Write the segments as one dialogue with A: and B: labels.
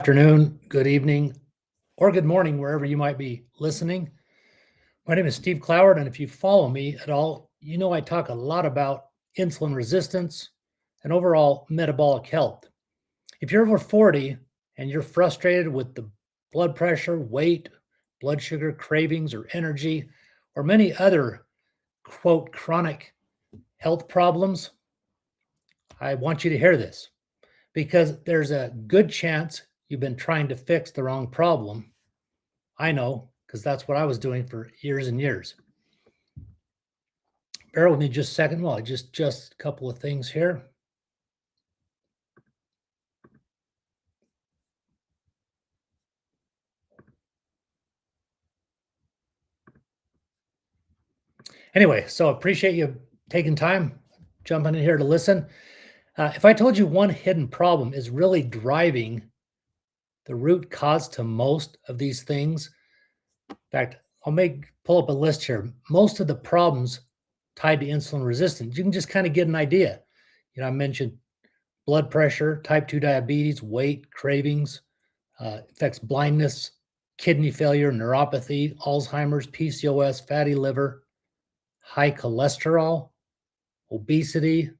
A: Afternoon, good evening, or good morning, wherever you might be listening. My name is Steve Cloward, and if you follow me at all, you know I talk a lot about insulin resistance and overall metabolic health. If you're over 40 and you're frustrated with the blood pressure, weight, blood sugar, cravings, or energy, or many other quote chronic health problems, I want you to hear this because there's a good chance you've been trying to fix the wrong problem. I know, because that's what I was doing for years and years. Bear with me just a second while I just a couple of things here. Anyway, so appreciate you taking time, jumping in here to listen. If I told you one hidden problem is really driving the root cause to most of these things, in fact, pull up a list here. Most of the problems tied to insulin resistance, you can just kind of get an idea. I mentioned blood pressure, type 2 diabetes, weight, cravings, affects blindness, kidney failure, neuropathy, Alzheimer's, PCOS, fatty liver, high cholesterol, obesity,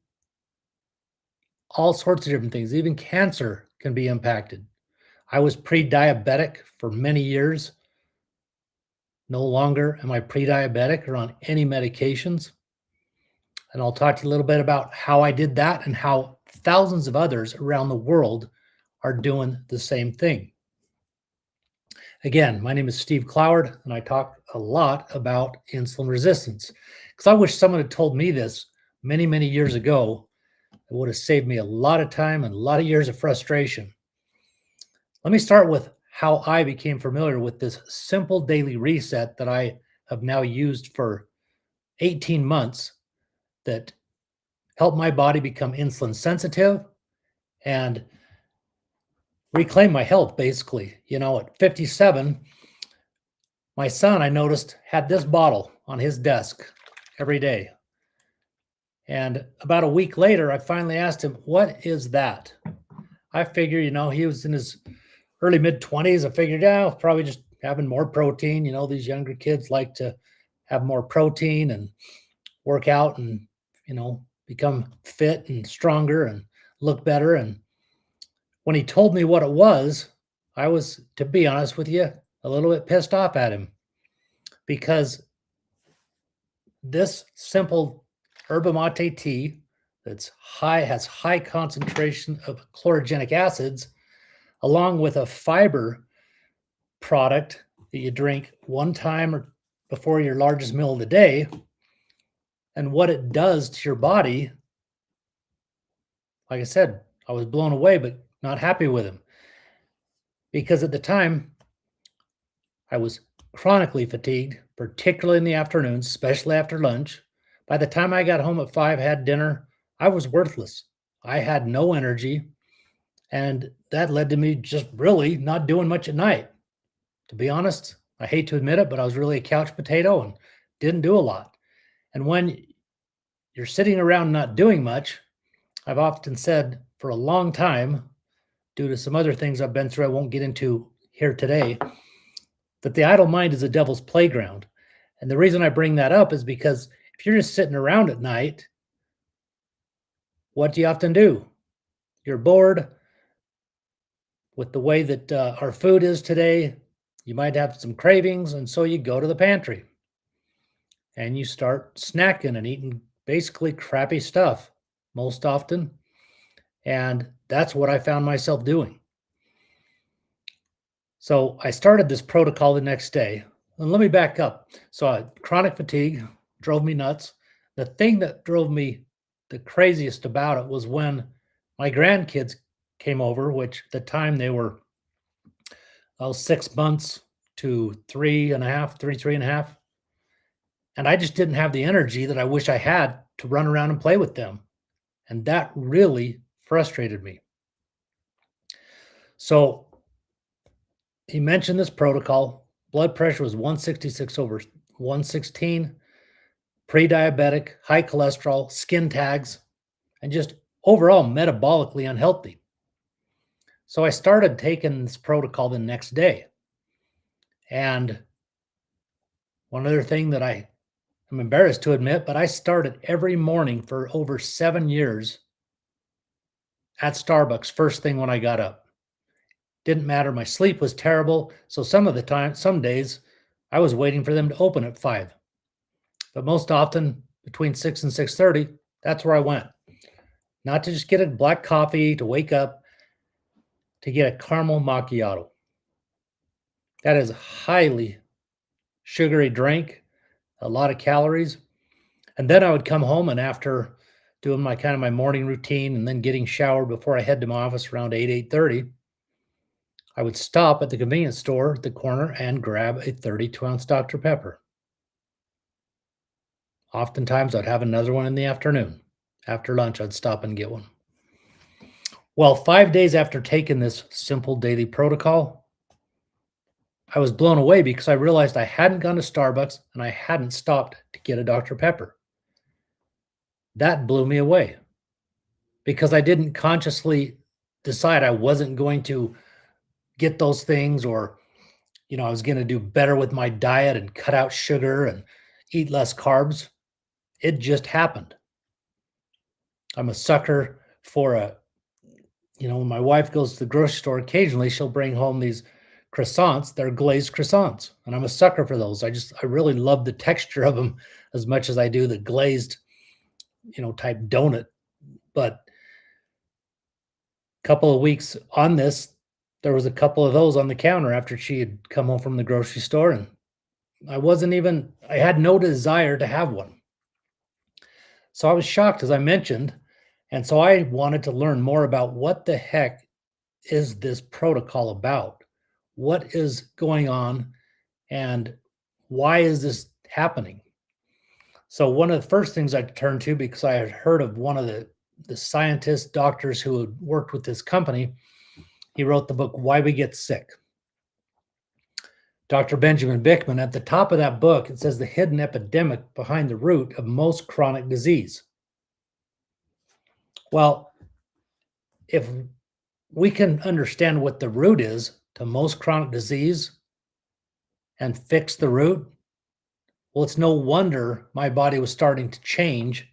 A: all sorts of different things. Even cancer can be impacted. I was pre-diabetic for many years. No longer am I pre-diabetic or on any medications. And I'll talk to you a little bit about how I did that and how thousands of others around the world are doing the same thing. Again, my name is Steve Cloward, and I talk a lot about insulin resistance because I wish someone had told me this many, many years ago. It would have saved me a lot of time and a lot of years of frustration. Let me start with how I became familiar with this simple daily reset that I have now used for 18 months that helped my body become insulin sensitive and reclaim my health, basically. At 57, my son, I noticed, had this bottle on his desk every day. And about a week later, I finally asked him, "What is that?" I figured, he was in his early mid 20s. I figured, yeah, probably just having more protein. These younger kids like to have more protein and work out and, become fit and stronger and look better. And when he told me what it was, I was, to be honest with you, a little bit pissed off at him because this simple yerba mate tea has high concentration of chlorogenic acids, along with a fiber product that you drink one time or before your largest meal of the day, and what it does to your body. Like I said, I was blown away, but not happy with him because at the time I was chronically fatigued, particularly in the afternoons, especially after lunch. By the time I got home at 5, had dinner, I was worthless. I had no energy, and that led to me just really not doing much at night. To be honest, I hate to admit it, but I was really a couch potato and didn't do a lot. And when you're sitting around not doing much, I've often said for a long time, due to some other things I've been through I won't get into here today, that the idle mind is a devil's playground. And the reason I bring that up is because if you're just sitting around at night, what do you often do? You're bored. With the way that our food is today, you might have some cravings, and so you go to the pantry and you start snacking and eating basically crappy stuff most often. And that's what I found myself doing. So I started this protocol the next day. And let me back up. So chronic fatigue drove me nuts. The thing that drove me the craziest about it was when my grandkids came over, which at the time they were 6 months to 3.5, three and a half. And I just didn't have the energy that I wish I had to run around and play with them. And that really frustrated me. So he mentioned this protocol. Blood pressure was 166 over 116, pre-diabetic, high cholesterol, skin tags, and just overall metabolically unhealthy. So I started taking this protocol the next day. And one other thing that I'm embarrassed to admit, but I started every morning for over 7 years at Starbucks first thing when I got up. Didn't matter. My sleep was terrible. So some days, I was waiting for them to open at 5. But most often between 6 and 6:30, that's where I went. Not to just get a black coffee to wake up, to get a caramel macchiato. That is a highly sugary drink, a lot of calories. And then I would come home, and after doing my kind of my morning routine and then getting showered before I head to my office around 8, 8:30, I would stop at the convenience store at the corner and grab a 32-ounce Dr. Pepper. Oftentimes, I'd have another one in the afternoon. After lunch, I'd stop and get one. Well, 5 days after taking this simple daily protocol, I was blown away because I realized I hadn't gone to Starbucks and I hadn't stopped to get a Dr. Pepper. That blew me away because I didn't consciously decide I wasn't going to get those things, or I was going to do better with my diet and cut out sugar and eat less carbs. It just happened. I'm a sucker for when my wife goes to the grocery store, occasionally she'll bring home these croissants. They're glazed croissants, and I'm a sucker for those. I really love the texture of them as much as I do the glazed, type donut. But a couple of weeks on this, there was a couple of those on the counter after she had come home from the grocery store, and I had no desire to have one. So I was shocked, as I mentioned, and so I wanted to learn more about what the heck is this protocol about? What is going on, and why is this happening? So one of the first things I turned to, because I had heard of one of the scientists, doctors who had worked with this company, he wrote the book, Why We Get Sick. Dr. Benjamin Bikman, at the top of that book, it says the hidden epidemic behind the root of most chronic disease. Well, if we can understand what the root is to most chronic disease and fix the root, well, it's no wonder my body was starting to change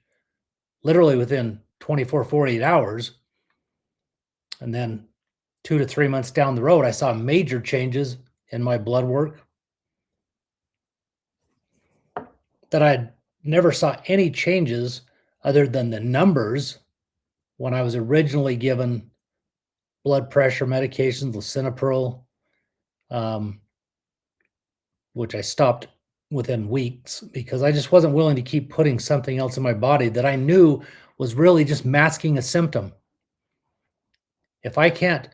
A: literally within 24, 48 hours. And then 2 to 3 months down the road, I saw major changes in my blood work that I never saw any changes other than the numbers when I was originally given blood pressure medications, lisinopril, which I stopped within weeks because I just wasn't willing to keep putting something else in my body that I knew was really just masking a symptom. If I can't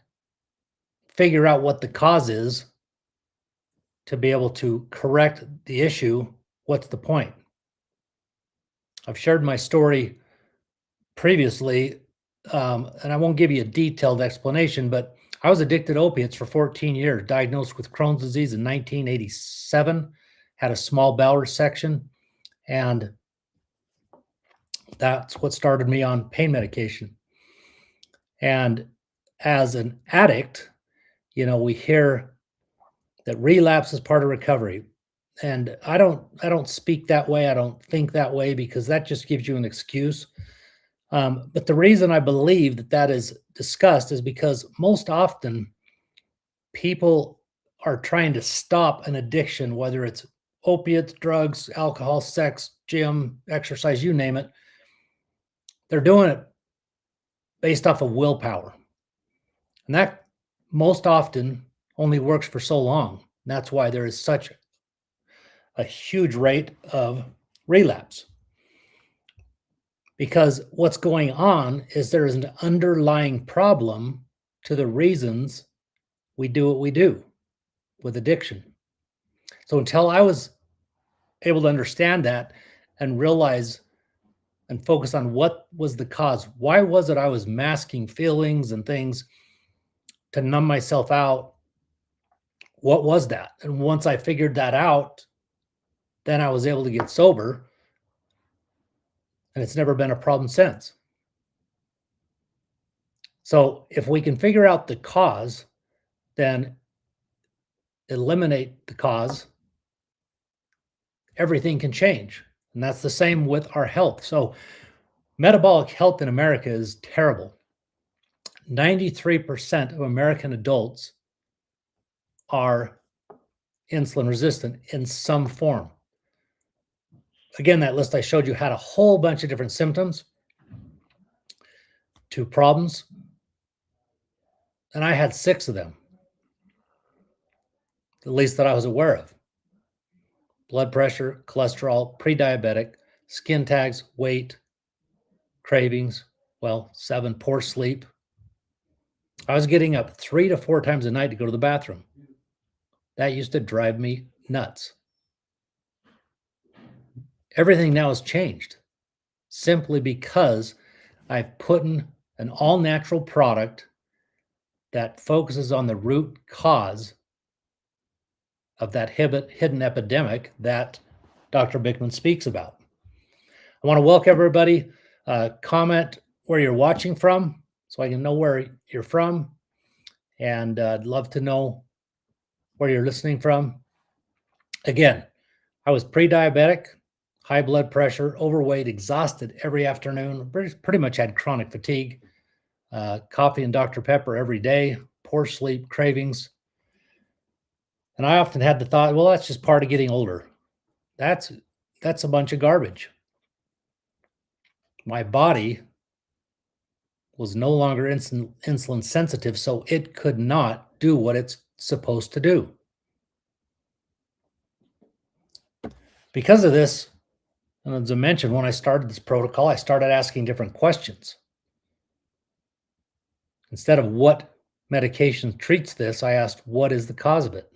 A: figure out what the cause is to be able to correct the issue, what's the point? I've shared my story previously, and I won't give you a detailed explanation, but I was addicted to opiates for 14 years, diagnosed with Crohn's disease in 1987, had a small bowel resection, and that's what started me on pain medication. And as an addict, we hear that relapse is part of recovery. And I don't speak that way. I don't think that way because that just gives you an excuse. But the reason I believe that is discussed is because most often people are trying to stop an addiction, whether it's opiates, drugs, alcohol, sex, gym, exercise, you name it. They're doing it based off of willpower. And that most often only works for so long. And that's why there is such a huge rate of relapse. Because what's going on is there is an underlying problem to the reasons we do what we do with addiction. So until I was able to understand that and realize and focus on what was the cause, why was it I was masking feelings and things to numb myself out? What was that? And once I figured that out, then I was able to get sober, and it's never been a problem since. So if we can figure out the cause, then eliminate the cause, everything can change. And that's the same with our health. So metabolic health in America is terrible. 93% of American adults are insulin resistant in some form. Again, that list I showed you had a whole bunch of different symptoms to problems, and I had 6 of them, at least that I was aware of. Blood pressure, cholesterol, pre-diabetic, skin tags, weight, cravings, 7, poor sleep. I was getting up 3 to 4 times a night to go to the bathroom. That used to drive me nuts. Everything now has changed simply because I've put in an all-natural product that focuses on the root cause of that hidden epidemic that Dr. Bickman speaks about. I want to welcome everybody. Comment where you're watching from so I can know where you're from. And I'd love to know where you're listening from. Again, I was pre-diabetic, high blood pressure, overweight, exhausted every afternoon, pretty much had chronic fatigue, coffee and Dr. Pepper every day, poor sleep, cravings. And I often had the thought, well, that's just part of getting older. That's a bunch of garbage. My body was no longer insulin sensitive, so it could not do what it's supposed to do. Because of this, and as I mentioned, when I started this protocol, I started asking different questions. Instead of what medication treats this, I asked, what is the cause of it?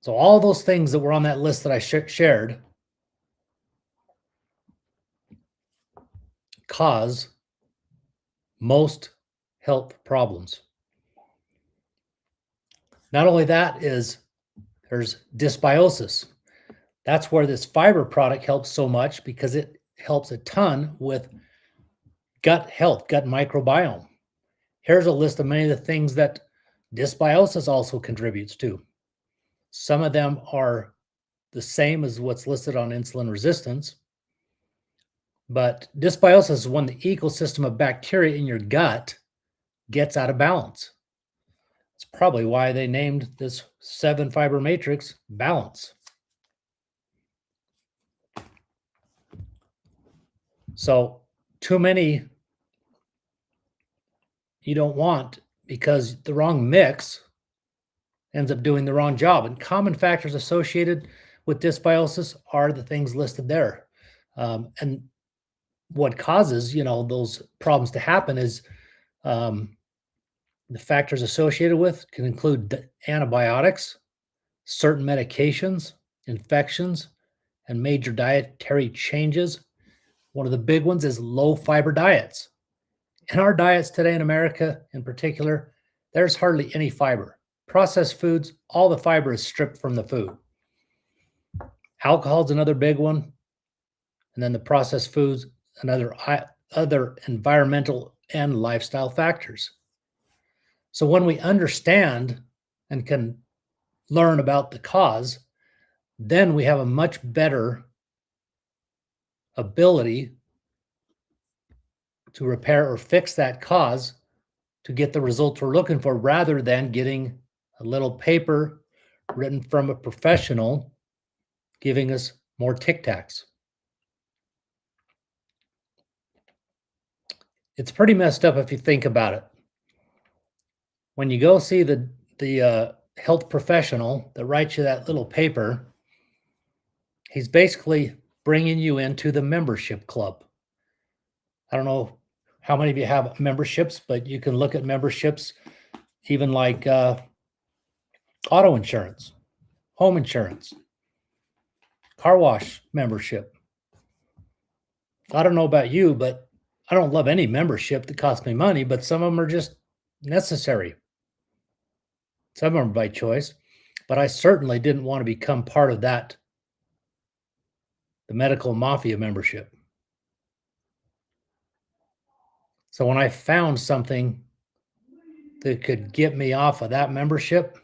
A: So all those things that were on that list that I shared cause most health problems. Not only that is there's dysbiosis. That's where this fiber product helps so much because it helps a ton with gut health, gut microbiome. Here's a list of many of the things that dysbiosis also contributes to. Some of them are the same as what's listed on insulin resistance, but dysbiosis is when the ecosystem of bacteria in your gut gets out of balance. It's probably why they named this 7 fiber matrix balance. So too many you don't want because the wrong mix ends up doing the wrong job. And common factors associated with dysbiosis are the things listed there. And what causes, those problems to happen is the factors associated with can include antibiotics, certain medications, infections, and major dietary changes. One of the big ones is low fiber diets. In our diets today in America in particular, there's hardly any fiber. Processed foods, all the fiber is stripped from the food. Alcohol is another big one. And then the processed foods and other environmental and lifestyle factors. So when we understand and can learn about the cause, then we have a much better ability to repair or fix that cause to get the results we're looking for rather than getting a little paper written from a professional giving us more Tic Tacs. It's pretty messed up if you think about it. When you go see the health professional that writes you that little paper, he's basically bringing you into the membership club. I don't know how many of you have memberships, but you can look at memberships, even like auto insurance, home insurance, car wash membership. I don't know about you, but I don't love any membership that costs me money, but some of them are just necessary. Some of them are by choice, but I certainly didn't want to become part of that, the medical mafia membership. So when I found something that could get me off of that membership,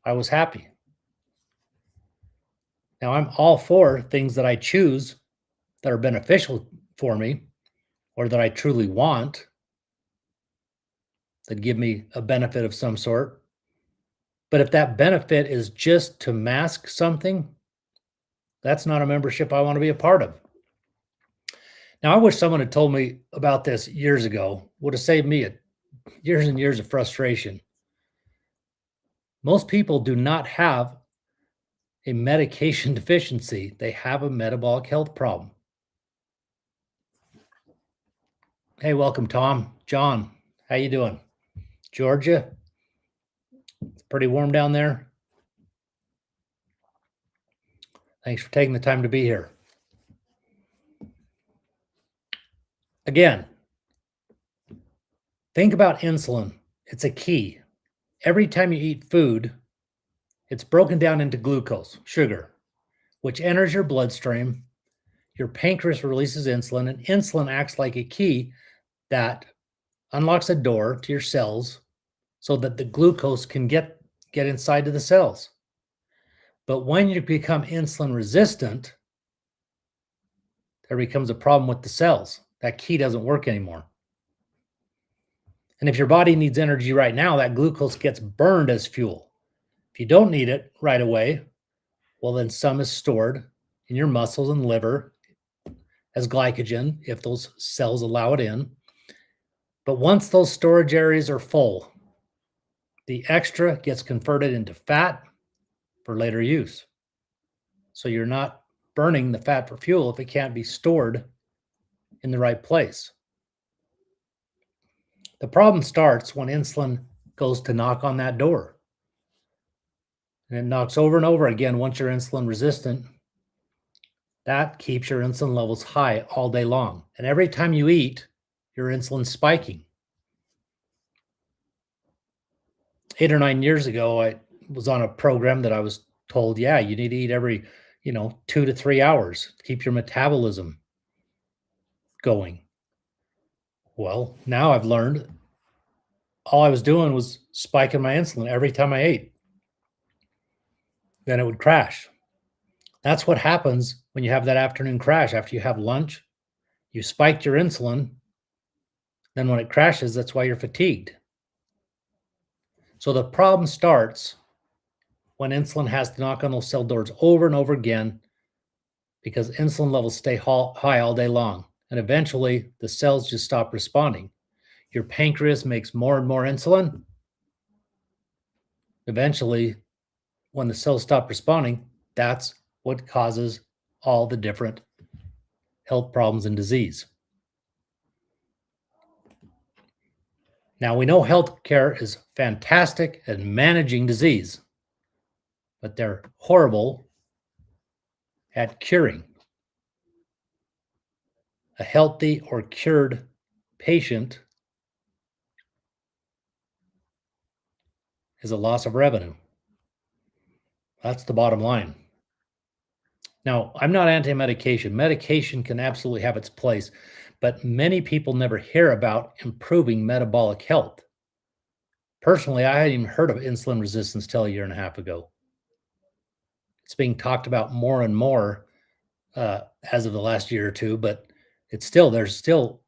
A: I was happy. Now I'm all for things that I choose that are beneficial for me or that I truly want that give me a benefit of some sort. But if that benefit is just to mask something, that's not a membership I want to be a part of. Now, I wish someone had told me about this years ago, would have saved me years and years of frustration. Most people do not have a medication deficiency. They have a metabolic health problem. Hey, welcome, Tom. John, how you doing? Georgia? It's pretty warm down there. Thanks for taking the time to be here. Again, think about insulin. It's a key. Every time you eat food, it's broken down into glucose, sugar, which enters your bloodstream. Your pancreas releases insulin, and insulin acts like a key that unlocks a door to your cells so that the glucose can get inside to the cells. But when you become insulin resistant, there becomes a problem with the cells. That key doesn't work anymore. And if your body needs energy right now, that glucose gets burned as fuel. If you don't need it right away, well, then some is stored in your muscles and liver as glycogen, if those cells allow it in. But once those storage areas are full, the extra gets converted into fat for later use. So you're not burning the fat for fuel if it can't be stored in the right place. The problem starts when insulin goes to knock on that door. And it knocks over and over again once you're insulin resistant. That keeps your insulin levels high all day long. And every time you eat, your insulin's spiking. 8 or 9 years ago, I was on a program that I was told, yeah, you need to eat every, 2 to 3 hours to keep your metabolism going. Well, now I've learned all I was doing was spiking my insulin every time I ate. Then it would crash. That's what happens when you have that afternoon crash. After you have lunch, you spiked your insulin. Then when it crashes, that's why you're fatigued. So the problem starts when insulin has to knock on those cell doors over and over again because insulin levels stay high all day long. And eventually the cells just stop responding. Your pancreas makes more and more insulin. Eventually, when the cells stop responding, that's what causes all the different health problems and disease. Now, we know healthcare is fantastic at managing disease, but they're horrible at curing. A healthy or cured patient is a loss of revenue. That's the bottom line. Now, I'm not anti-medication. Medication can absolutely have its place, but many people never hear about improving metabolic health. Personally, I hadn't even heard of insulin resistance till a year and a half ago. It's being talked about more and more as of the last year or two, but there's still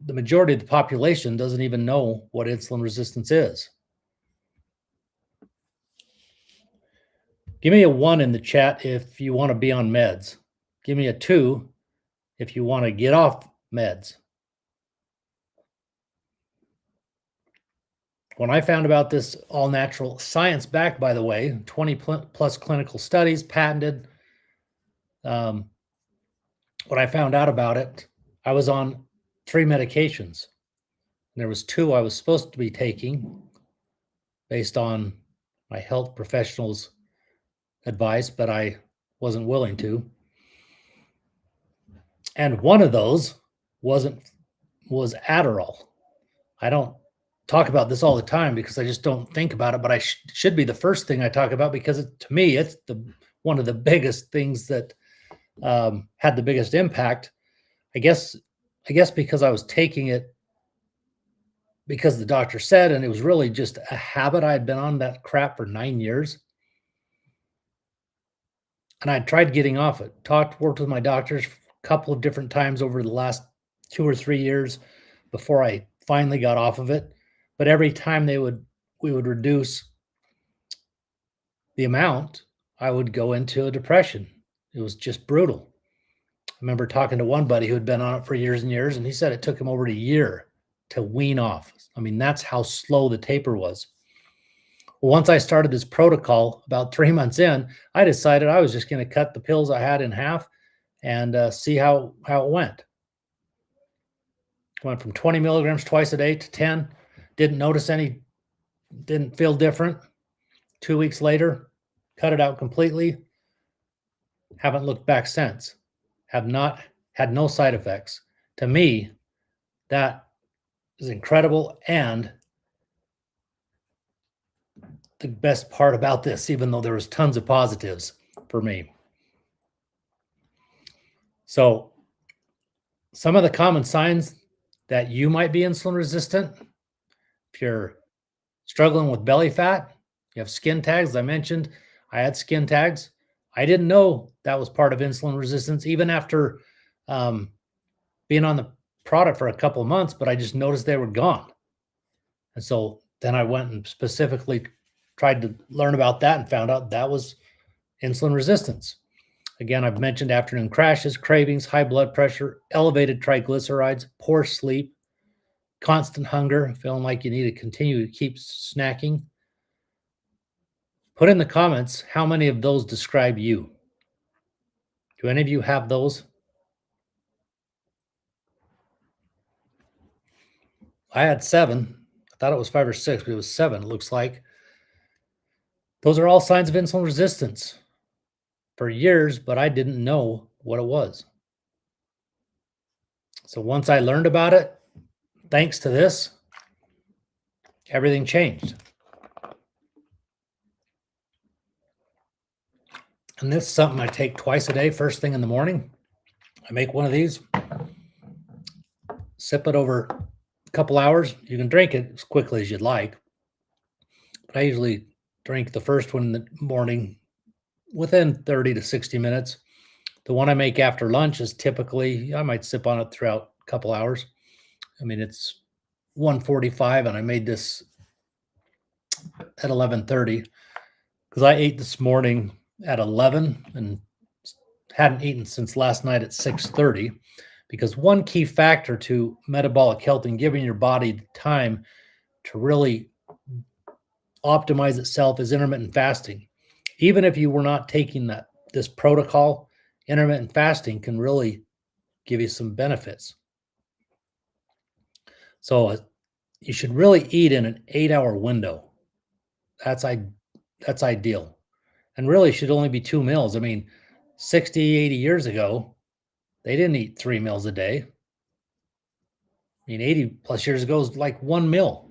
A: the majority of the population doesn't even know what insulin resistance is. Give me a 1 in the chat if you want to be on meds. Give me a 2 if you want to get off meds. When I found about this all natural science backed, by the way, 20 plus clinical studies, patented. When I found out about it, I was on 3 medications. There was 2 I was supposed to be taking based on my health professionals' advice, but I wasn't willing to. And one of those was Adderall. I don't talk about this all the time because I just don't think about it, but I should be the first thing I talk about because to me, it's one of the biggest things that had the biggest impact. I guess I guess because I was taking it because the doctor said, and it was really just a habit. I had been on that crap for 9 years, and I tried getting off it. Worked with my doctors a couple of different times over the last 2 or 3 years before I finally got off of it. But every time we would reduce the amount, I would go into a depression. It was just brutal. I remember talking to one buddy who had been on it for years and years, and he said it took him over a year to wean off. I mean, that's how slow the taper was. Well, once I started this protocol about 3 months in, I decided I was just going to cut the pills I had in half and see how it went. Went from 20 milligrams twice a day to 10. Didn't notice any, didn't feel different. 2 weeks later, cut it out completely. Haven't looked back since. Have not had no side effects. To me, that is incredible. And the best part about this, even though there was tons of positives for me. So some of the common signs that you might be insulin resistant, if you're struggling with belly fat, you have skin tags. As I mentioned, I had skin tags. I didn't know that was part of insulin resistance, even after being on the product for a couple of months, but I just noticed they were gone. And so then I went and specifically tried to learn about that and found out that was insulin resistance. Again, I've mentioned afternoon crashes, cravings, high blood pressure, elevated triglycerides, poor sleep, constant hunger, feeling like you need to continue to keep snacking. Put in the comments how many of those describe you. Do any of you have those? I had 7. I thought it was 5 or 6, but it was 7, it looks like. Those are all signs of insulin resistance for years, but I didn't know what it was. So once I learned about it, thanks to this, everything changed. And this is something I take twice a day, first thing in the morning. I make one of these, sip it over a couple hours. You can drink it as quickly as you'd like. But I usually drink the first one in the morning within 30 to 60 minutes. The one I make after lunch is typically, I might sip on it throughout a couple hours. I mean, it's 1:45 and I made this at 11:30 because I ate this morning at 11 and hadn't eaten since last night at 6:30, because one key factor to metabolic health and giving your body the time to really optimize itself is intermittent fasting. Even if you were not taking this protocol, intermittent fasting can really give you some benefits. So you should really eat in an 8-hour window. That's ideal. And really should only be 2 meals. I mean, 60, 80 years ago, they didn't eat 3 meals a day. I mean, 80 plus years ago was like 1 meal.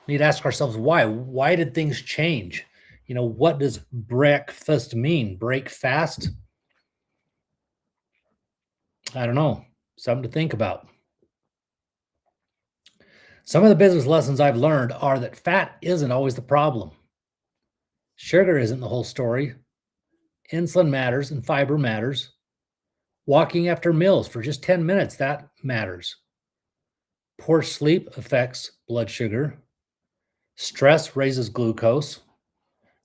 A: We need to ask ourselves why. Why did things change? What does breakfast mean? Break fast? I don't know. Something to think about. Some of the business lessons I've learned are that fat isn't always the problem. Sugar isn't the whole story. Insulin matters and fiber matters. Walking after meals for just 10 minutes, that matters. Poor sleep affects blood sugar. Stress raises glucose.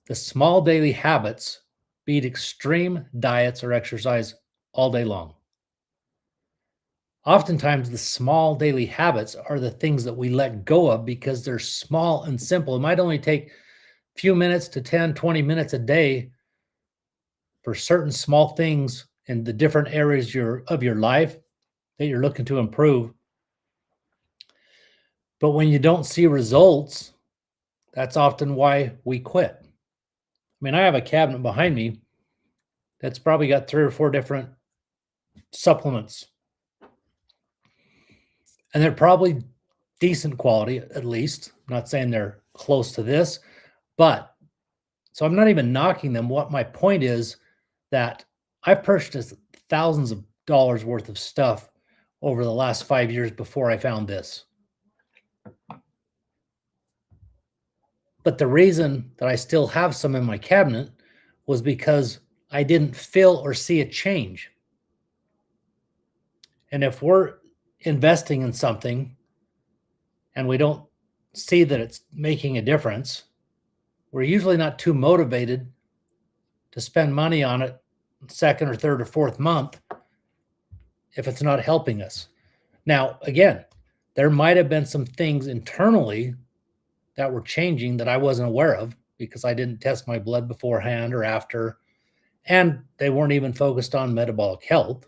A: The small daily habits beat extreme diets or exercise all day long. Oftentimes, the small daily habits are the things that we let go of because they're small and simple. It might only take a few minutes to 10, 20 minutes a day for certain small things in the different areas of your life that you're looking to improve. But when you don't see results, that's often why we quit. I mean, I have a cabinet behind me that's probably got 3 or 4 different supplements. And they're probably decent quality, at least. I'm not saying they're close to this, but so I'm not even knocking them. What my point is that I've purchased thousands of dollars worth of stuff over the last 5 years before I found this. But the reason that I still have some in my cabinet was because I didn't feel or see a change. And if we're investing in something and we don't see that it's making a difference, we're usually not too motivated to spend money on it second or third or fourth month if it's not helping us. Now, again, there might have been some things internally that were changing that I wasn't aware of because I didn't test my blood beforehand or after, and they weren't even focused on metabolic health.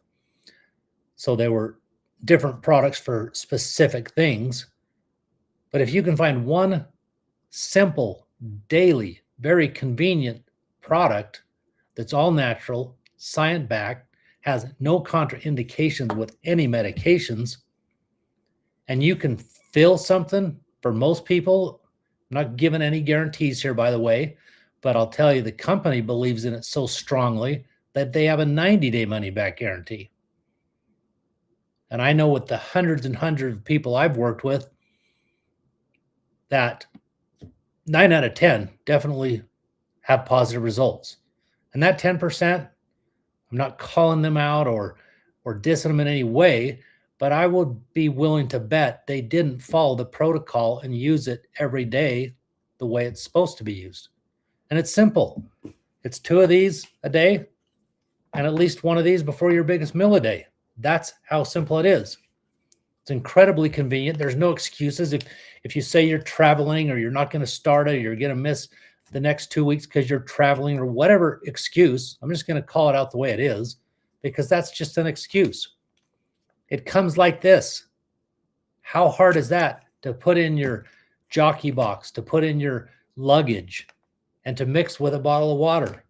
A: So they were different products for specific things. But if you can find one simple, daily, very convenient product that's all natural, science-backed, has no contraindications with any medications, and you can feel something, for most people, I'm not giving any guarantees here, by the way, but I'll tell you the company believes in it so strongly that they have a 90-day money-back guarantee. And I know with the hundreds and hundreds of people I've worked with that 9 out of 10 definitely have positive results. And that 10%, I'm not calling them out or dissing them in any way, but I would be willing to bet they didn't follow the protocol and use it every day the way it's supposed to be used. And it's simple. It's 2 of these a day and at least 1 of these before your biggest meal a day. That's how simple it is. It's incredibly convenient. There's no excuses. If you say you're traveling or you're not going to start it, or you're going to miss the next 2 weeks because you're traveling or whatever excuse, I'm just going to call it out the way it is because that's just an excuse. It comes like this. How hard is that to put in your jockey box, to put in your luggage, and to mix with a bottle of water?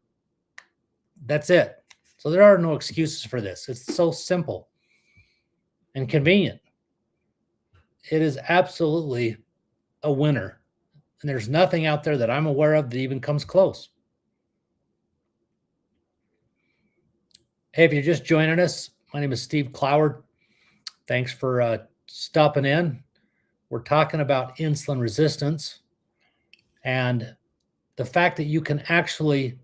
A: That's it. So there are no excuses for this. It's so simple and convenient. It is absolutely a winner. And there's nothing out there that I'm aware of that even comes close. Hey, if you're just joining us, my name is Steve Cloward. Thanks for stopping in. We're talking about insulin resistance and the fact that you can actually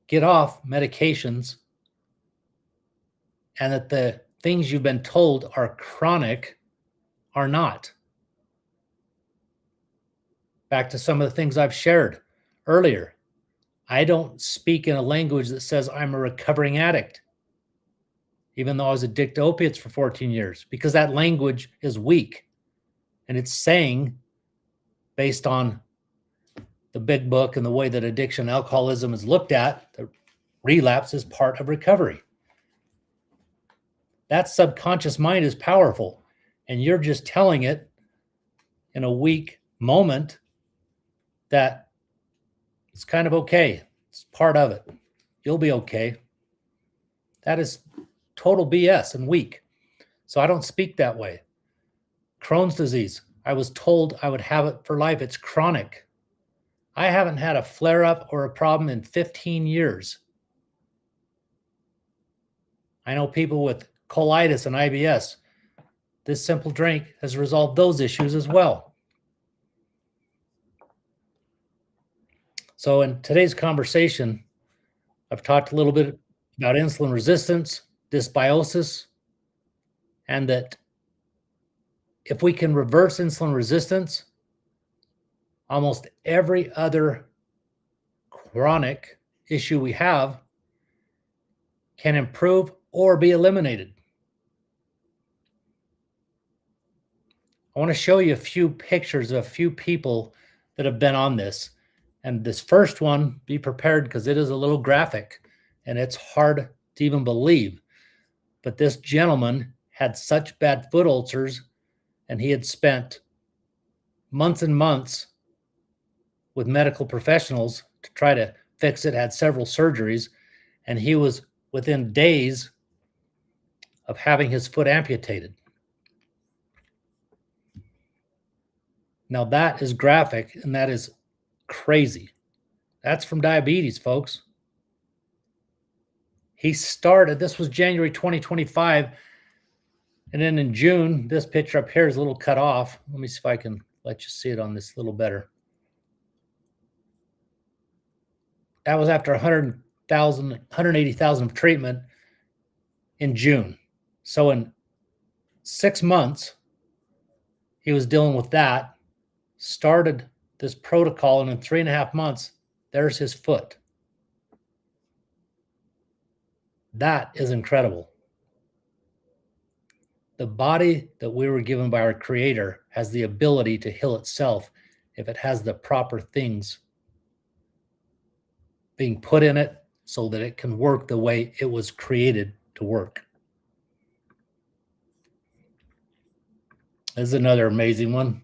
A: get off medications and that the things you've been told are chronic are not. Back to some of the things I've shared earlier. I don't speak in a language that says I'm a recovering addict, even though I was addicted to opiates for 14 years, because that language is weak. And it's saying, based on the big book and the way that addiction alcoholism is looked at, that relapse is part of recovery. That subconscious mind is powerful, and you're just telling it in a weak moment that it's kind of okay. It's part of it. You'll be okay. That is total BS and weak. So I don't speak that way. Crohn's disease, I was told I would have it for life. It's chronic. I haven't had a flare-up or a problem in 15 years. I know people with colitis and IBS. This simple drink has resolved those issues as well. So in today's conversation, I've talked a little bit about insulin resistance, dysbiosis, and that if we can reverse insulin resistance, almost every other chronic issue we have can improve or be eliminated. I want to show you a few pictures of a few people that have been on this. And this first one, be prepared because it is a little graphic and it's hard to even believe. But this gentleman had such bad foot ulcers and he had spent months and months with medical professionals to try to fix it, had several surgeries, and he was within days of having his foot amputated. Now that is graphic and that is crazy. That's from diabetes, folks. He started, this was January 2025. And then in June, this picture up here is a little cut off. Let me see if I can let you see it on this a little better. That was after 180,000 of treatment in June. So in 6 months, he was dealing with that, started this protocol, and in 3.5 months, there's his foot. That is incredible. The body that we were given by our Creator has the ability to heal itself if it has the proper things being put in it so that it can work the way it was created to work. This is another amazing one.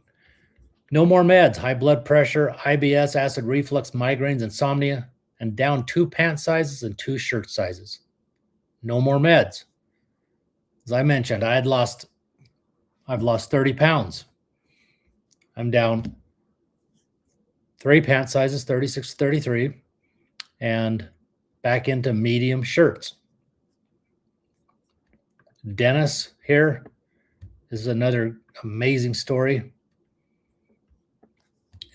A: No more meds, high blood pressure, IBS, acid reflux, migraines, insomnia, and down 2 pant sizes and 2 shirt sizes. No more meds. As I mentioned, I've lost 30 pounds. I'm down 3 pant sizes, 36 to 33, and back into medium shirts. Dennis here. This is another amazing story.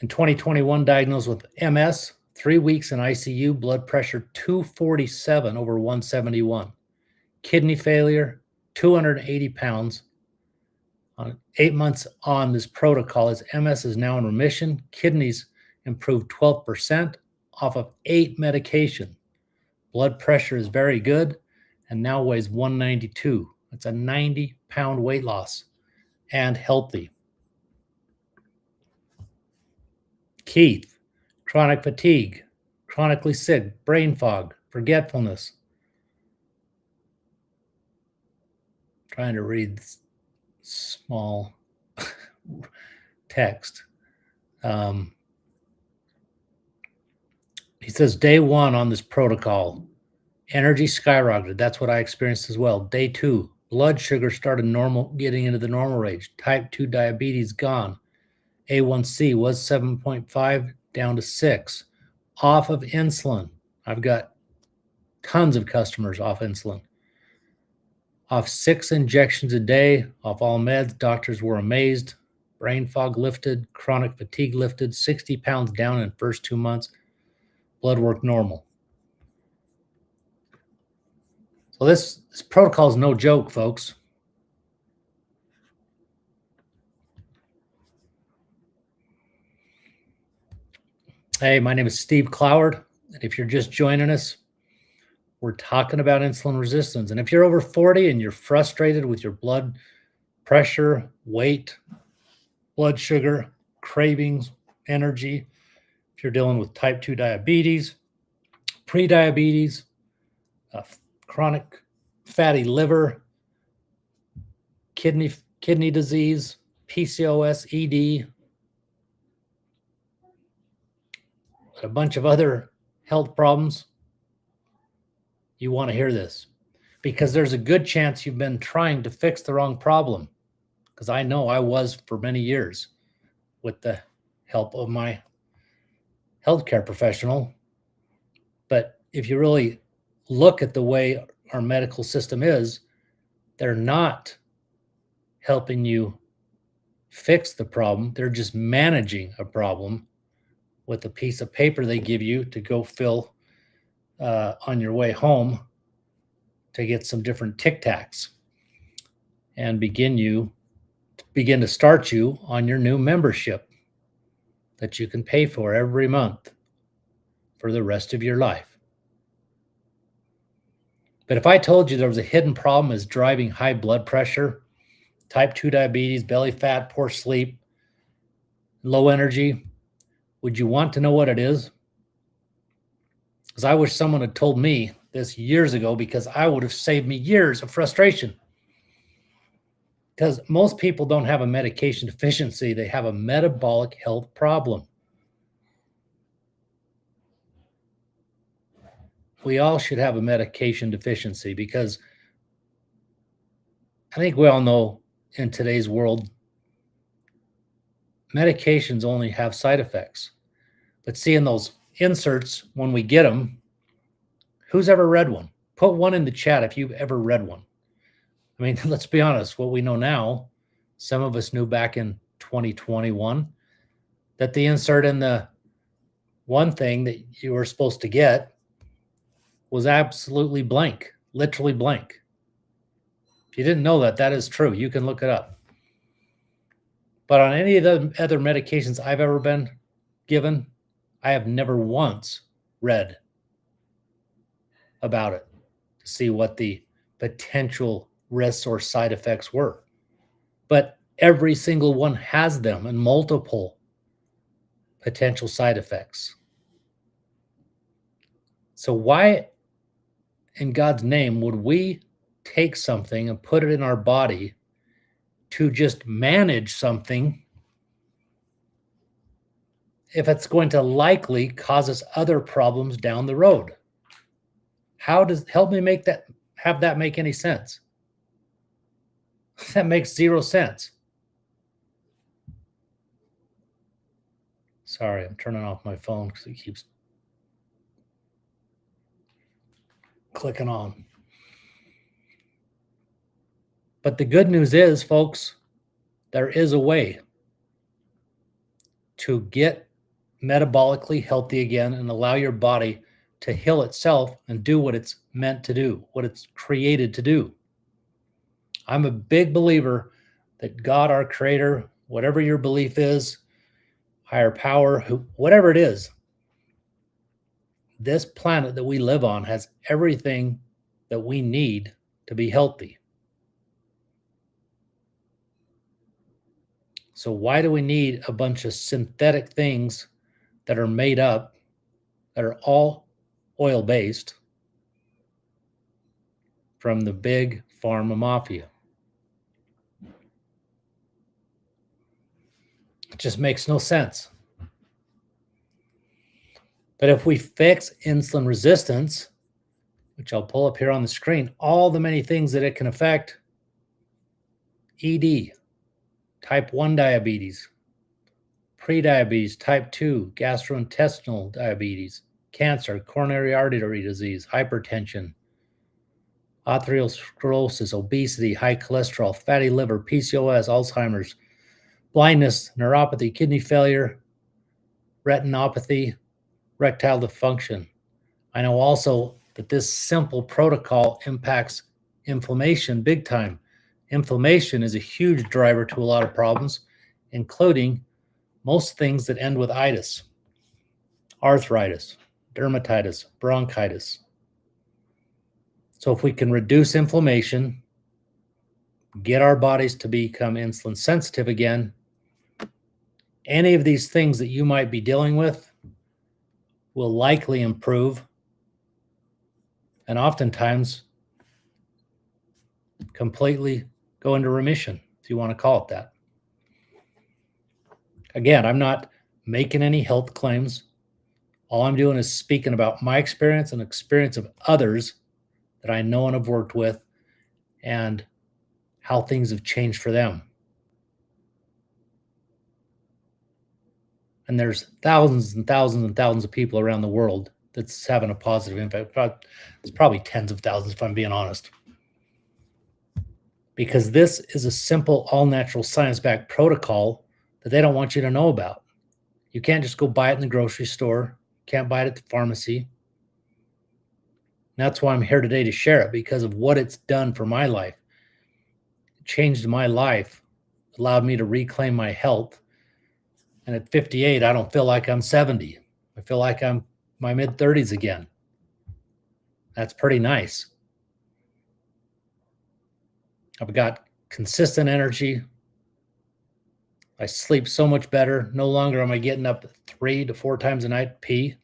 A: In 2021, diagnosed with MS, 3 weeks in ICU, blood pressure 247 over 171. Kidney failure, 280 pounds. 8 months on this protocol, his MS is now in remission. Kidneys improved 12% off of 8 medication. Blood pressure is very good and now weighs 192. It's a 90-pound weight loss and healthy. Keith, chronic fatigue, chronically sick, brain fog, forgetfulness. Trying to read small text. He says, day 1 on this protocol, energy skyrocketed. That's what I experienced as well. Day 2, blood sugar started getting into the normal range. Type 2 diabetes gone. A1C was 7.5 down to 6. Off of insulin. I've got tons of customers off insulin. Off 6 injections a day, off all meds. Doctors were amazed. Brain fog lifted, chronic fatigue lifted, 60 pounds down in the first 2 months. Blood work normal. So this protocol is no joke, folks. Hey, my name is Steve Cloward, and if you're just joining us, we're talking about insulin resistance. And if you're over 40 and you're frustrated with your blood pressure, weight, blood sugar, cravings, energy, if you're dealing with type 2 diabetes, prediabetes, chronic fatty liver, kidney disease, PCOS, ED, a bunch of other health problems, you want to hear this because there's a good chance you've been trying to fix the wrong problem. Because I know I was for many years with the help of my healthcare professional. But if you really look at the way our medical system is, they're not helping you fix the problem. They're just managing a problem with a piece of paper they give you to go fill on your way home to get some different Tic Tacs and begin to start you on your new membership that you can pay for every month for the rest of your life. But if I told you there was a hidden problem as driving high blood pressure, type 2 diabetes, belly fat, poor sleep, low energy, would you want to know what it is? Because I wish someone had told me this years ago, because I would have saved me years of frustration. Because most people don't have a medication deficiency, they have a metabolic health problem. We all should have a medication deficiency because I think we all know in today's world, medications only have side effects. But seeing those inserts when we get them, who's ever read one? Put one in the chat if you've ever read one. I mean, let's be honest, what we know now, some of us knew back in 2021 that the insert in the one thing that you were supposed to get was absolutely blank, literally blank. If you didn't know that, that is true. You can look it up. But on any of the other medications I've ever been given, I have never once read about it to see what the potential risks or side effects were. But every single one has them and multiple potential side effects. So why in God's name would we take something and put it in our body to just manage something if it's going to likely cause us other problems down the road? Help me have that make any sense? That makes zero sense. Sorry, I'm turning off my phone because it keeps clicking on. But the good news is, folks, there is a way to get metabolically healthy again and allow your body to heal itself and do what it's meant to do, what it's created to do. I'm a big believer that God, our creator, whatever your belief is, higher power, whatever it is, this planet that we live on has everything that we need to be healthy. So why do we need a bunch of synthetic things that are made up, that are all oil-based from the big pharma mafia? It just makes no sense. But if we fix insulin resistance, which I'll pull up here on the screen, all the many things that it can affect: ED, type 1 diabetes, prediabetes, type 2, gastrointestinal diabetes, cancer, coronary artery disease, hypertension, atherosclerosis, obesity, high cholesterol, fatty liver, PCOS, Alzheimer's, blindness, neuropathy, kidney failure, retinopathy, erectile dysfunction. I know also that this simple protocol impacts inflammation big time. Inflammation is a huge driver to a lot of problems, including most things that end with itis, arthritis, dermatitis, bronchitis. So if we can reduce inflammation, get our bodies to become insulin sensitive again, any of these things that you might be dealing with will likely improve, and oftentimes completely go into remission, if you want to call it that. Again, I'm not making any health claims. All I'm doing is speaking about my experience and experience of others that I know and have worked with, and how things have changed for them. And there's thousands and thousands and thousands of people around the world that's having a positive impact. It's probably tens of thousands, if I'm being honest. Because this is a simple, all-natural, science-backed protocol that they don't want you to know about. You can't just go buy it in the grocery store. You can't buy it at the pharmacy. And that's why I'm here today to share it, because of what it's done for my life. It changed my life, allowed me to reclaim my health. And at 58, I don't feel like I'm 70. I feel like I'm my mid-30s again. That's pretty nice. I've got consistent energy. I sleep so much better. No longer am I getting up 3 to 4 times a night to pee.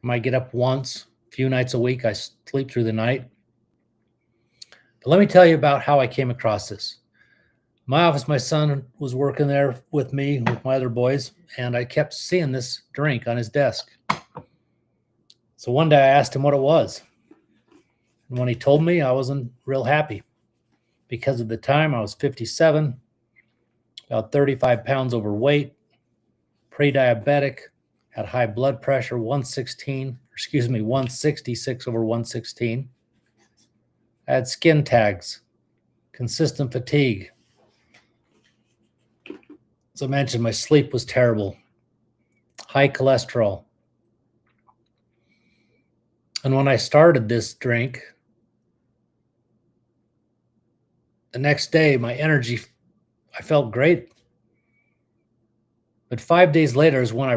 A: I might get up once, a few nights a week. I sleep through the night. But let me tell you about how I came across this. My office, my son was working there with me, with my other boys, and I kept seeing this drink on his desk. So one day I asked him what it was. And when he told me, I wasn't real happy, because at the time I was 57, about 35 pounds overweight, pre-diabetic, had high blood pressure, 116 or 166 over 116. I had skin tags, consistent fatigue. As I mentioned, my sleep was terrible, high cholesterol. And when I started this drink, the next day, my energy, I felt great. But 5 days later is when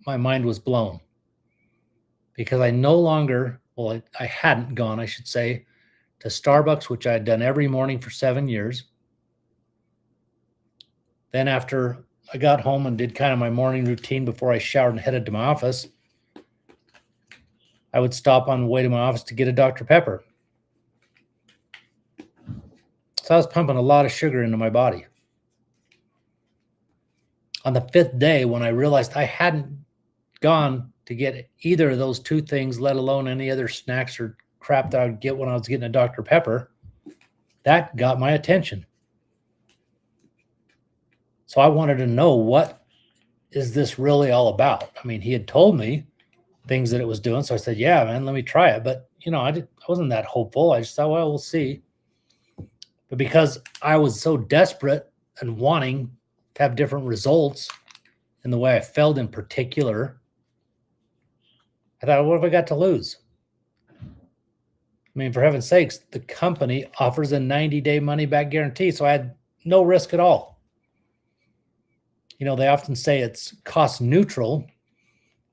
A: my mind was blown, because I no longer, I hadn't gone, I should say, to Starbucks, which I had done every morning for 7 years. Then after I got home and did kind of my morning routine before I showered and headed to my office, I would stop on the way to my office to get a Dr. Pepper. So I was pumping a lot of sugar into my body. On the 5th day, when I realized I hadn't gone to get either of those two things, let alone any other snacks or crap that I would get when I was getting a Dr. Pepper, that got my attention. So I wanted to know, what is this really all about? I mean, he had told me things that it was doing. So I said, yeah, man, let me try it. But, I wasn't that hopeful. I just thought, well, we'll see. But because I was so desperate and wanting to have different results in the way I felt in particular, I thought, what have I got to lose? I mean, for heaven's sakes, the company offers a 90-day money-back guarantee, so I had no risk at all. They often say it's cost neutral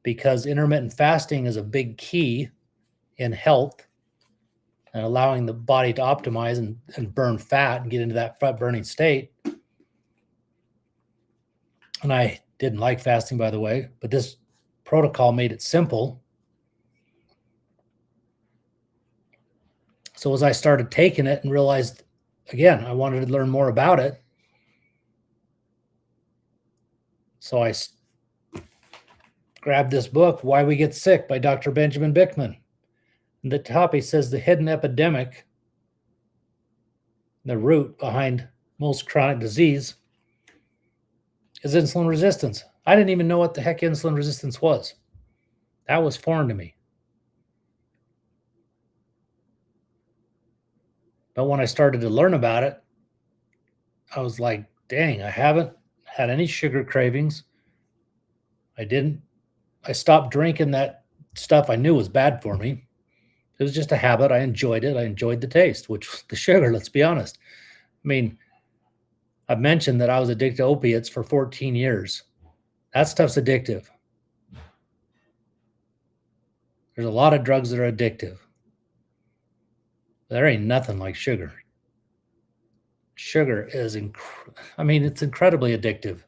A: because intermittent fasting is a big key in health and allowing the body to optimize and burn fat and get into that fat-burning state. And I didn't like fasting, by the way, but this protocol made it simple. So as I started taking it and realized, again, I wanted to learn more about it. So I grabbed this book, Why We Get Sick by Dr. Benjamin Bikman. And the top, he says the hidden epidemic, the root behind most chronic disease, is insulin resistance. I didn't even know what the heck insulin resistance was. That was foreign to me. But when I started to learn about it, I was like, dang, I haven't had any sugar cravings. I stopped drinking that stuff I knew was bad for me. It was just a habit. I enjoyed it. I enjoyed the taste, which was the sugar, let's be honest. I mean, I've mentioned that I was addicted to opiates for 14 years. That stuff's addictive. There's a lot of drugs that are addictive. There ain't nothing like sugar. Sugar is, it's incredibly addictive.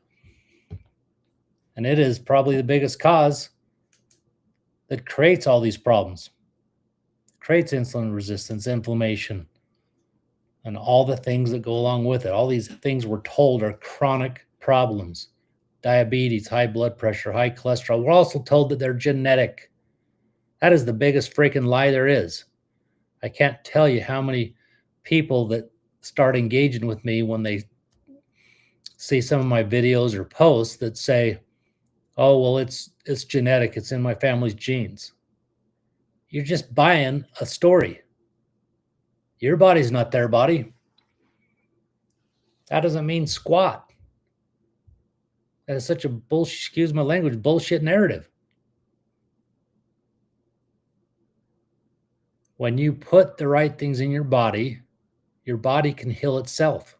A: And it is probably the biggest cause that creates all these problems. Creates insulin resistance, inflammation, and all the things that go along with it. All these things we're told are chronic problems. Diabetes, high blood pressure, high cholesterol. We're also told that they're genetic. That is the biggest freaking lie there is. I can't tell you how many people that start engaging with me when they see some of my videos or posts that say, oh, well, it's genetic. It's in my family's genes. You're just buying a story. Your body's not their body. That doesn't mean squat. That is such a bullshit, excuse my language, bullshit narrative. When you put the right things in your body can heal itself.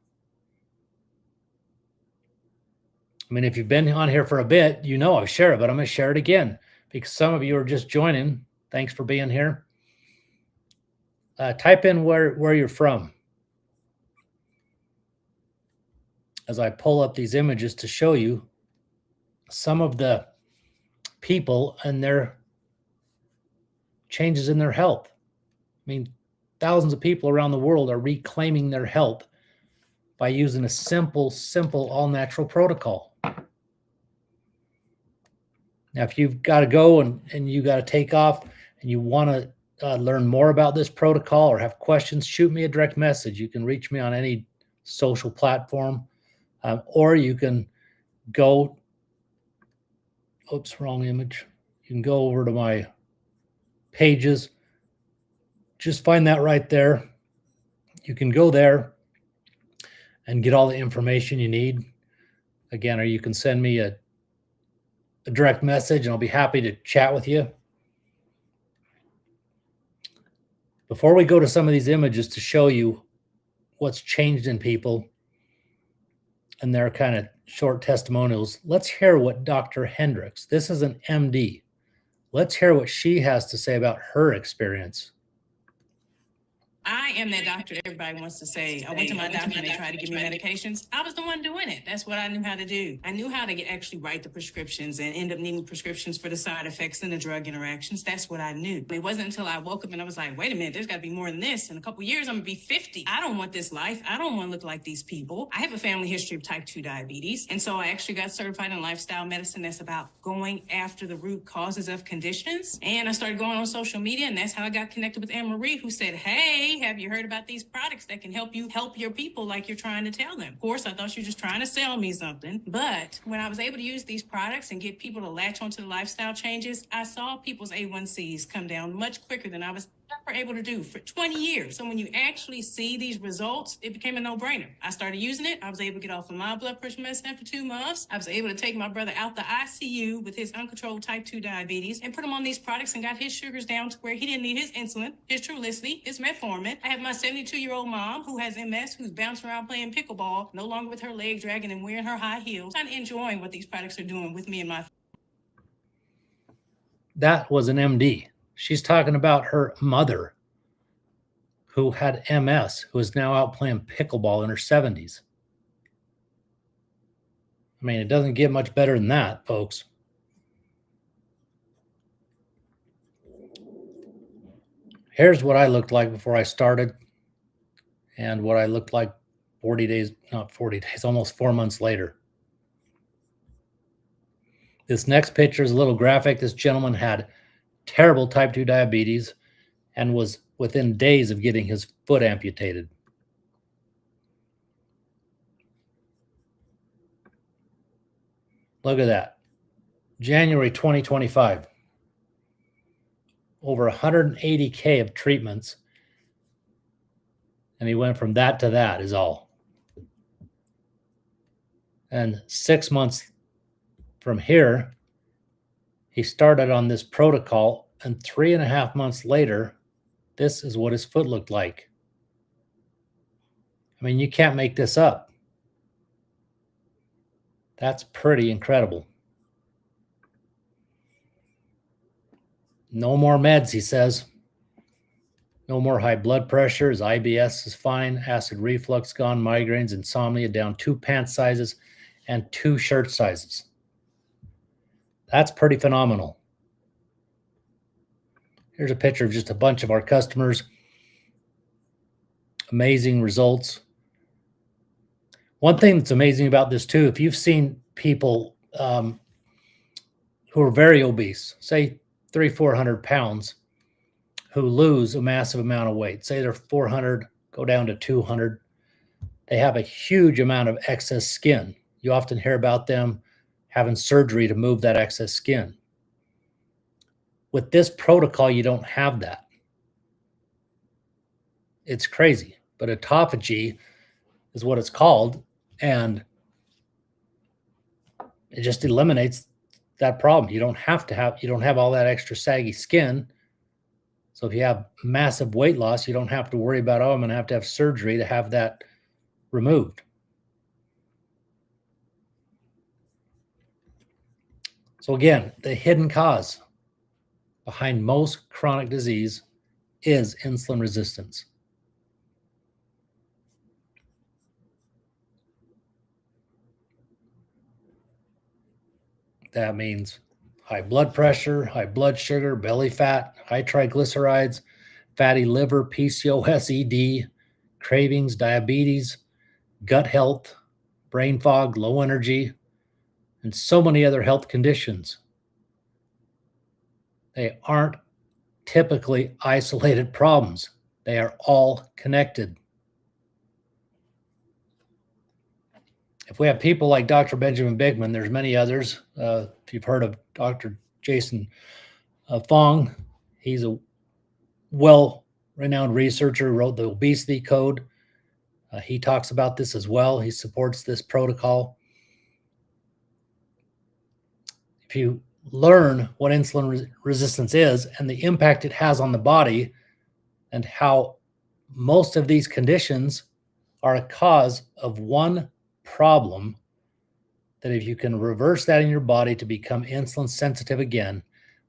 A: I mean, if you've been on here for a bit, I've shared it, but I'm going to share it again because some of you are just joining. Thanks for being here. Type in where you're from as I pull up these images to show you some of the people and their changes in their health. I mean, thousands of people around the world are reclaiming their health by using a simple, all-natural protocol. Now, if you've got to go and you got to take off and you want to learn more about this protocol or have questions, shoot me a direct message. You can reach me on any social platform, or you can go, wrong image. You can go over to my pages. Just find that right there. You can go there and get all the information you need. Again, or you can send me a direct message and I'll be happy to chat with you. Before we go to some of these images to show you what's changed in people and their kind of short testimonials, let's hear what Dr. Hendricks, this is an MD, let's hear what she has to say about her experience.
B: I am that doctor everybody wants to say. I went to my doctor and they tried to give me medications. I was the one doing it. That's what I knew how to do. I knew how to actually write the prescriptions and end up needing prescriptions for the side effects and the drug interactions. That's what I knew. It wasn't until I woke up and I was like, wait a minute, there's got to be more than this. In a couple years, I'm going to be 50. I don't want this life. I don't want to look like these people. I have a family history of type 2 diabetes. And so I actually got certified in lifestyle medicine. That's about going after the root causes of conditions. And I started going on social media, and that's how I got connected with Anne Marie, who said, hey, have you heard about these products that can help you help your people like you're trying to tell them? Of course, I thought she was just trying to sell me something. But when I was able to use these products and get people to latch onto the lifestyle changes, I saw people's A1Cs come down much quicker than I was ever able to do for 20 years. So when you actually see these results, it became a no-brainer. I started using it. I was able to get off of my blood pressure medicine for 2 months. I was able to take my brother out the ICU with his uncontrolled type 2 diabetes and put him on these products and got his sugars down to where he didn't need his insulin, his Trulicity, his metformin. I have my 72-year-old mom who has MS, who's bouncing around playing pickleball, no longer with her leg dragging and wearing her high heels. I'm enjoying what these products are doing with me and my.
A: That was an MD. She's talking about her mother who had MS, who is now out playing pickleball in her 70s. I mean, it doesn't get much better than that, folks. Here's what I looked like before I started and what I looked like 40 days, not 40 days, almost 4 months later. This next picture is a little graphic. This gentleman had terrible type 2 diabetes and was within days of getting his foot amputated. Look at that. January 2025. Over 180K of treatments. And he went from that to that is all. And 6 months from here, he started on this protocol, and 3.5 months later, this is what his foot looked like. I mean, you can't make this up. That's pretty incredible. No more meds, he says. No more high blood pressure. His IBS is fine. Acid reflux gone. Migraines, insomnia down 2 pant sizes and 2 shirt sizes. That's pretty phenomenal. Here's a picture of just a bunch of our customers. Amazing results. One thing that's amazing about this too, if you've seen people who are very obese, say 300-400 pounds, who lose a massive amount of weight, say they're 400, go down to 200, they have a huge amount of excess skin. You often hear about them having surgery to move that excess skin. With this protocol, you don't have that. It's crazy, but autophagy is what it's called, and it just eliminates that problem. You don't have all that extra saggy skin. So if you have massive weight loss, you don't have to worry about, oh, I'm going to have surgery to have that removed. So again, the hidden cause behind most chronic disease is insulin resistance. That means high blood pressure, high blood sugar, belly fat, high triglycerides, fatty liver, PCOS, ED, cravings, diabetes, gut health, brain fog, low energy, and so many other health conditions. They aren't typically isolated problems. They are all connected. If we have people like Dr. Benjamin Bigman, there's many others. If you've heard of Dr. Jason Fong, He's a well-renowned researcher who wrote the obesity code. He talks about this as well. He supports this protocol. If you learn what insulin resistance is and the impact it has on the body and how most of these conditions are a cause of one problem, that if you can reverse that in your body to become insulin sensitive again,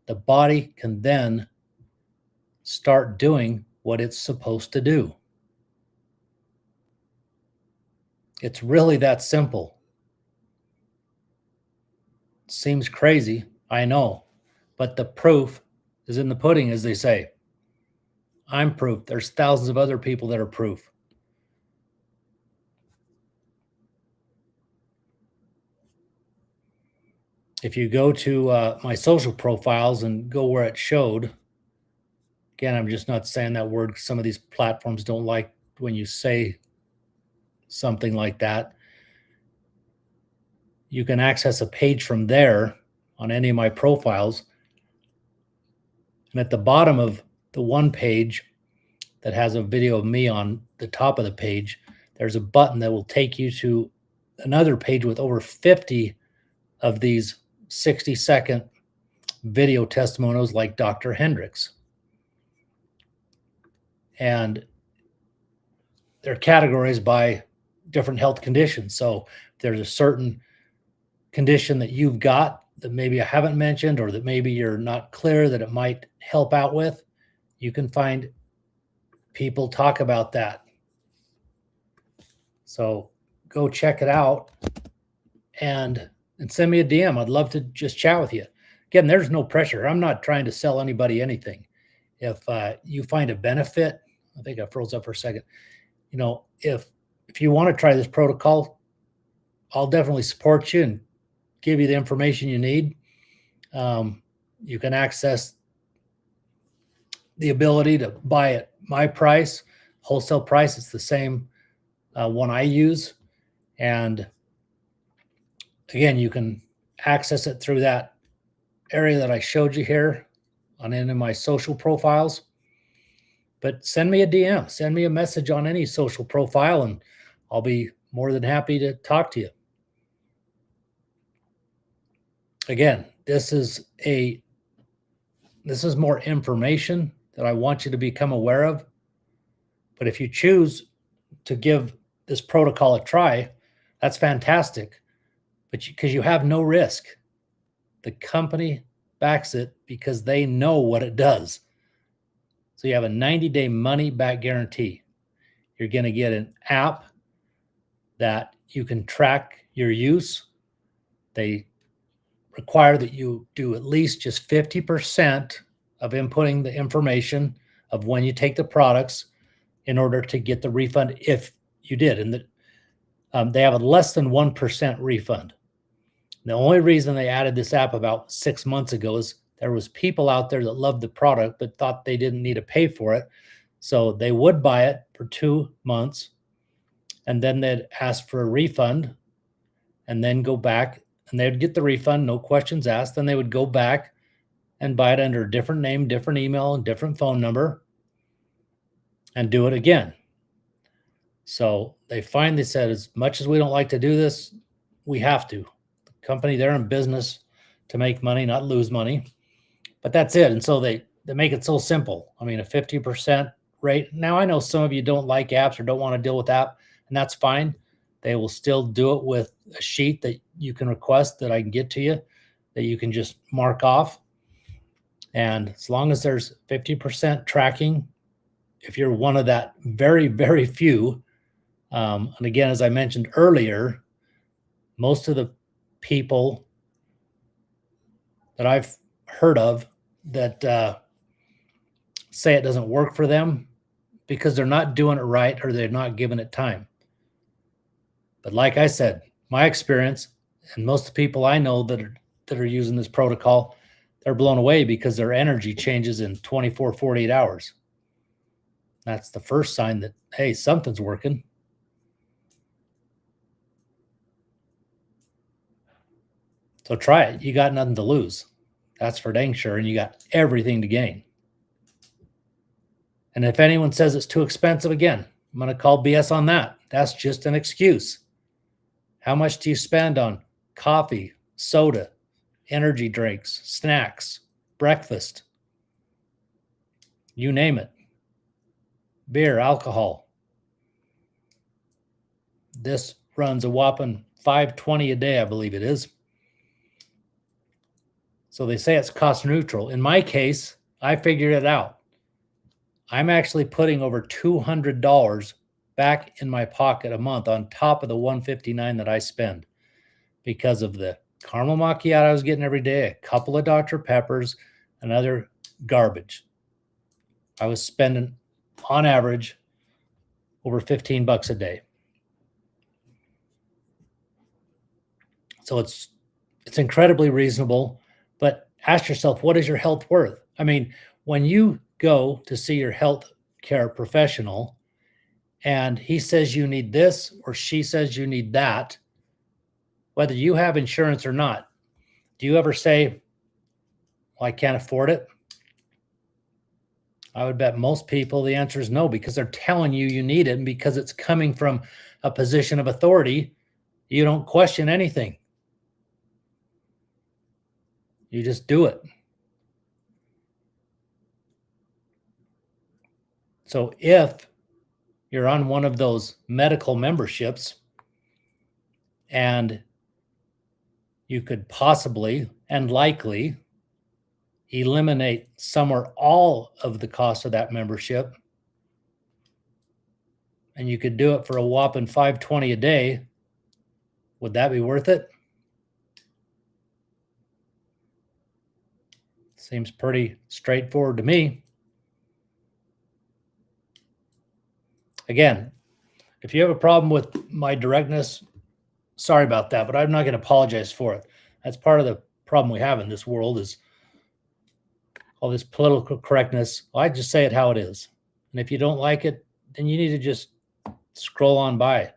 A: the body can then start doing what it's supposed to do. It's really that simple. Seems crazy, I know, but the proof is in the pudding, as they say. I'm proof. There's thousands of other people that are proof. If you go to my social profiles and go where it showed, again, I'm just not saying that word. Some of these platforms don't like when you say something like that. You can access a page from there on any of my profiles. And at the bottom of the one page that has a video of me on the top of the page, there's a button that will take you to another page with over 50 of these 60-second video testimonials like Dr. Hendricks. And they're categorized by different health conditions. So if there's a certain condition that you've got that maybe I haven't mentioned, or that maybe you're not clear that it might help out with, you can find people talk about that. So go check it out and send me a DM. I'd love to just chat with you. Again, there's no pressure. I'm not trying to sell anybody anything. If you find a benefit, I think I froze up for a second. You know, if you want to try this protocol, I'll definitely support you and give you the information you need. You can access the ability to buy at my price, wholesale price. It's the same one I use. And again, you can access it through that area that I showed you here on any of my social profiles. But send me a DM, send me a message on any social profile, and I'll be more than happy to talk to you. Again, this is more information that I want you to become aware of. But if you choose to give this protocol a try, that's fantastic. But because you have no risk, the company backs it because they know what it does. So you have a 90-day money-back guarantee. You're going to get an app that you can track your use. They require that you do at least just 50% of inputting the information of when you take the products in order to get the refund if you did. And they have a less than 1% refund. The only reason they added this app about 6 months ago is there was people out there that loved the product but thought they didn't need to pay for it. So they would buy it for 2 months, and then they'd ask for a refund and then go back, and they'd get the refund, no questions asked. Then they would go back and buy it under a different name, different email, and different phone number and do it again. So they finally said, as much as we don't like to do this, we have to. The company, they're in business to make money, not lose money. But that's it. And so they make it so simple. I mean, a 50% rate. Now, I know some of you don't like apps or don't want to deal with that, and that's fine. They will still do it with a sheet that you can request that I can get to you, that you can just mark off. And as long as there's 50% tracking, if you're one of that very, very few, and again, as I mentioned earlier, most of the people that I've heard of that say it doesn't work for them because they're not doing it right or they're not giving it time. But like I said, my experience and most of the people I know that are using this protocol, they're blown away because their energy changes in 24, 48 hours. That's the first sign that, hey, something's working. So try it. You got nothing to lose. That's for dang sure. And you got everything to gain. And if anyone says it's too expensive, again, I'm going to call BS on that. That's just an excuse. How much do you spend on coffee, soda, energy drinks, snacks, breakfast? You name it. Beer, alcohol. This runs a whopping $5.20 a day, I believe it is. So they say it's cost neutral. In my case, I figured it out. I'm actually putting over $200 back in my pocket a month on top of the $159 that I spend because of the caramel macchiato I was getting every day, a couple of Dr. Peppers, and other garbage. I was spending on average over $15 a day. So it's incredibly reasonable, but ask yourself, what is your health worth? I mean, when you go to see your health care professional and he says you need this or she says you need that, whether you have insurance or not, do you ever say, well, I can't afford it? I would bet most people the answer is no, because they're telling you you need it. And because it's coming from a position of authority, you don't question anything. You just do it. So if you're on one of those medical memberships and you could possibly and likely eliminate some or all of the cost of that membership, and you could do it for a whopping $5.20 a day, would that be worth it? Seems pretty straightforward to me. Again, if you have a problem with my directness, sorry about that, but I'm not going to apologize for it. That's part of the problem we have in this world is all this political correctness. Well, I just say it how it is. And if you don't like it, then you need to just scroll on by.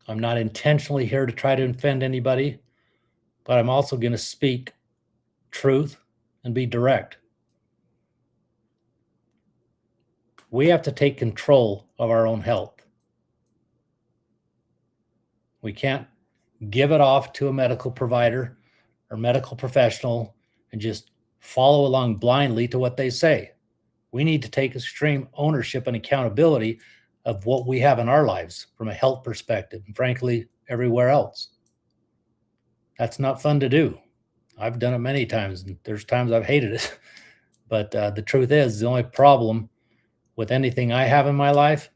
A: I'm not intentionally here to try to offend anybody, but I'm also going to speak truth and be direct. We have to take control of our own health. We can't give it off to a medical provider or medical professional and just follow along blindly to what they say. We need to take extreme ownership and accountability of what we have in our lives from a health perspective, and frankly, everywhere else. That's not fun to do. I've done it many times, and there's times I've hated it. But the truth is, the only problem with anything I have in my life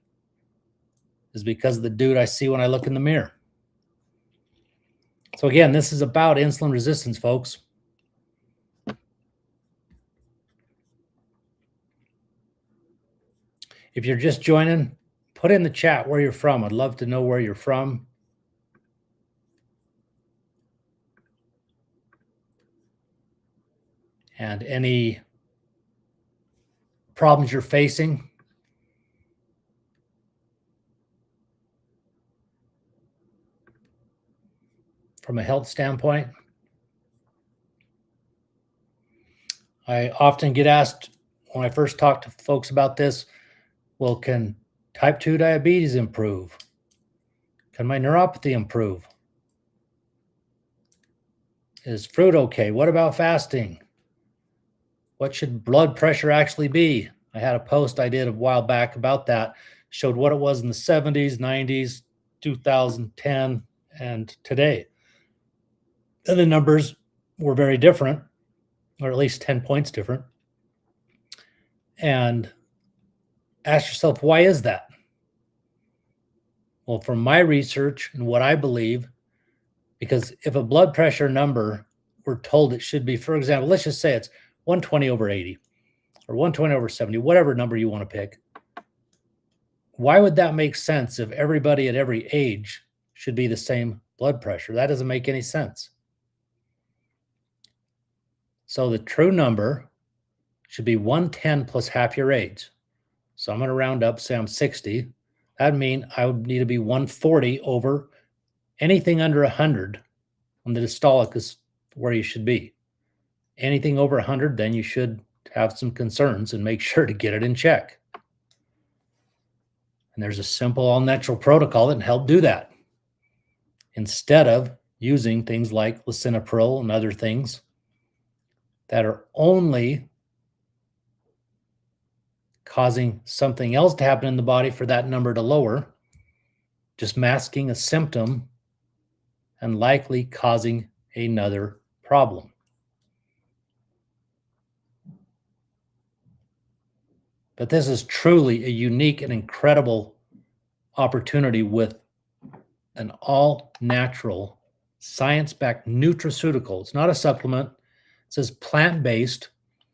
A: is because of the dude I see when I look in the mirror. So again, this is about insulin resistance, folks. If you're just joining, put in the chat where you're from. I'd love to know where you're from. And any problems you're facing. From a health standpoint. I often get asked when I first talk to folks about this, well, can type 2 diabetes improve? Can my neuropathy improve? Is fruit okay? What about fasting? What should blood pressure actually be? I had a post I did a while back about that, showed what it was in the 70s, 90s, 2010, and today. And the numbers were very different, or at least 10 points different. And ask yourself, why is that? Well, from my research and what I believe, because if a blood pressure number we're told it should be, for example, let's just say it's 120 over 80 or 120 over 70, whatever number you want to pick. Why would that make sense if everybody at every age should be the same blood pressure? That doesn't make any sense. So the true number should be 110 plus half your age. So I'm going to round up, say I'm 60. That'd mean I would need to be 140 over anything under 100 on the systolic is where you should be. Anything over 100, then you should have some concerns and make sure to get it in check. And there's a simple all natural protocol that can help do that. Instead of using things like lisinopril and other things that are only causing something else to happen in the body for that number to lower, just masking a symptom and likely causing another problem. But this is truly a unique and incredible opportunity with an all-natural, science-backed nutraceutical. It's not a supplement. It says plant-based,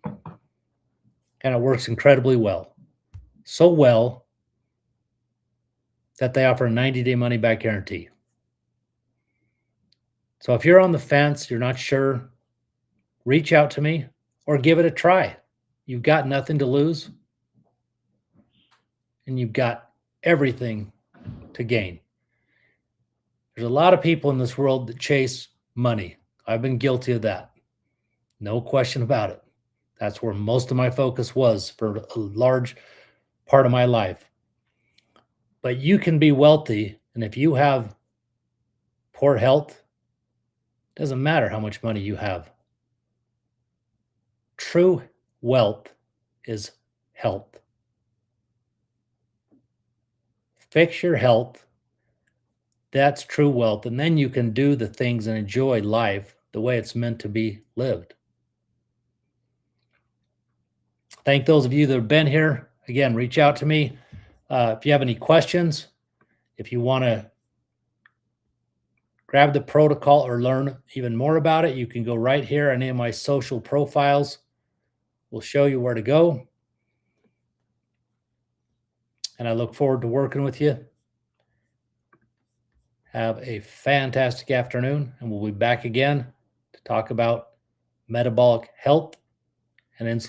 A: and it works incredibly well. So well that they offer a 90-day money-back guarantee. So if you're on the fence, you're not sure, reach out to me or give it a try. You've got nothing to lose, and you've got everything to gain. There's a lot of people in this world that chase money. I've been guilty of that. No question about it. That's where most of my focus was for a large part of my life. But you can be wealthy, and if you have poor health, it doesn't matter how much money you have. True wealth is health. Fix your health. That's true wealth. And then you can do the things and enjoy life the way it's meant to be lived. Thank those of you that have been here. Again, reach out to me. If you have any questions, if you want to grab the protocol or learn even more about it, you can go right here. Any of my social profiles will show you where to go. And I look forward to working with you. Have a fantastic afternoon, and we'll be back again to talk about metabolic health and insulin.